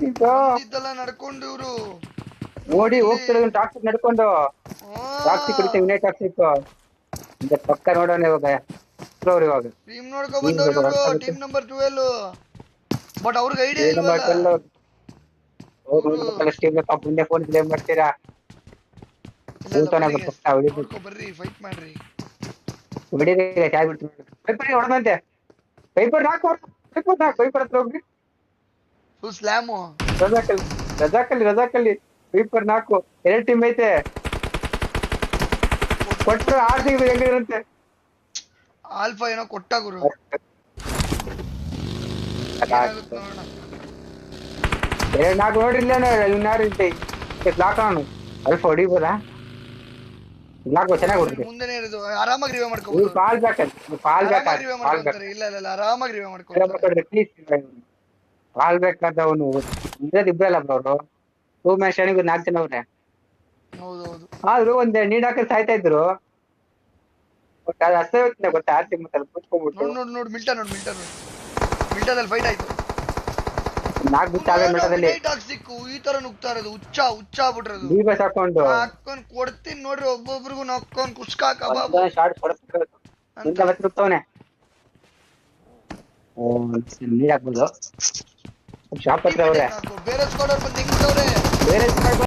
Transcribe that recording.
ಬಂದಿದ್ದಲ್ಲ ನಡ್ಕೊಂಡು ಇವ್ರು ನೋಡಿ ಹೋಗ್ತಿರೋದು ಟಾಕ್ಸಿಕ್ ನಡ್ಕೊಂಡು ಟಾಕ್ಸಿಕ್ ಕುಡಿತ ವಿನಯ್ ಟಾಕ್ಸಿಕ್ ಪಕ್ಕ ನೋಡೋಣ ಇವಾಗ ಇವಾಗ ಟೀಮ್ ನೋಡ್ಕೊ ಬಂದವ್ರು ಇವ್ರು ಟೀಮ್ ನಂಬರ್ 12 ಬಟ್ ಅವ್ರಿಗೆ ಐಡಿಯಾ ಇಲ್ವಲ್ಲ ಮುಂದೆ ಫೋನ್ ಕ್ಲೇಮ್ ಮಾಡ್ತೀರಾ ನೋಡ್ಕೊ ಬರ್ರಿ ಫೈಟ್ ಮಾಡ್ರಿ ಹೊಡೆದಂತೆ ಪೈಪರ್ ನಾಕು ಪೈಪರ್ ಹತ್ರ ಹೋಗ್ರಿ ಫುಲ್ ಸ್ಲ್ಯಾಮು ರಜಾಕಲ್ಲಿ ಪೈಪರ್ ನಾಕು 2 ಟೀಮ್ ಐತೆ ಕೊಟ್ಟರು ಆರ್ಸಿಗೆ ಹೆಂಗಿರಂತೆ ಆಲ್ಫಾ ಏನೋ ಕೊಟ್ಟ ಗುರು ನಾಲ್ಕು ನೋಡ್ರಿ ಇನ್ನಾರು ಲಾಕಾನು ಅಲ್ಪ ಹೊಡಿಬೋದಾ ಲಾಕೋ ಚೆನ್ನಾಗಿ ಹೊಡ್ರಿ ಮುಂದೆನೇ ಇರೋದು ಆರಾಮಾಗಿ ರಿವೇ ಮಾಡ್ಕೋಬಹುದು ಇಲ್ಲ ಆರಾಮಾಗಿ ರಿವೇ ಮಾಡ್ಕೋಬಹುದು ಪಾಲ್ ಬೇಕಾದವನು ಇಬ್ರಲ್ಲ ಅವರು 2 ಮ್ಯಾಚ್ 4 ಜನ ಅವ್ರೆ ಹೌದೌದು ಆದ್ರೂ ಒಂದ್ ನೀಡ್ ಹಾಕಿ ಸಾಯ್ತಾ ಇದ್ರು ಅಷ್ಟೇ ಗೊತ್ತಾ ಆರ್ತಿ ಮತ್ತೆ ಕೂತ್ಕೊಂಡ್ಬಿಟ್ಟು ನೋಡ್ ಮಿಲ್ಟಾದಲ್ಲಿ ಫೈಟ್ ಆಯ್ತು 4 ಬಿಟ್ಟು ಮಿಲ್ಟದಲ್ಲಿ ಸಿಕ್ಕು ಈ ತರ ನುಗ್ತಾ ಇರೋದು ಹುಚ್ಚ ಆಗ್ಬಿಟ್ರದು ಬಸ್ ಹಾಕೊಂಡು ಕೊಡ್ತೀನಿ ನೋಡ್ರಿ ಒಬ್ಬೊಬ್ರಿಗೂ ನಕ್ಕೊಂಡ್ ಕುಸ್ಕಾ ಕಬಾಬ್ ಶಾರ್ಟ್ ಕೊಡ್ತಾವನೆ ನೀರ್ ಹಾಕ್ಬೋದು ಶಾಪ್ ಹತ್ರ ಅವ್ರೆ ಬೇರೆ ಸ್ಕ್ವಾಡ್ ಅವ್ರು ಬಂದು ಹೆಂಗ್ಬಿಟ್ಟವ್ರೆ ಬೇರೆ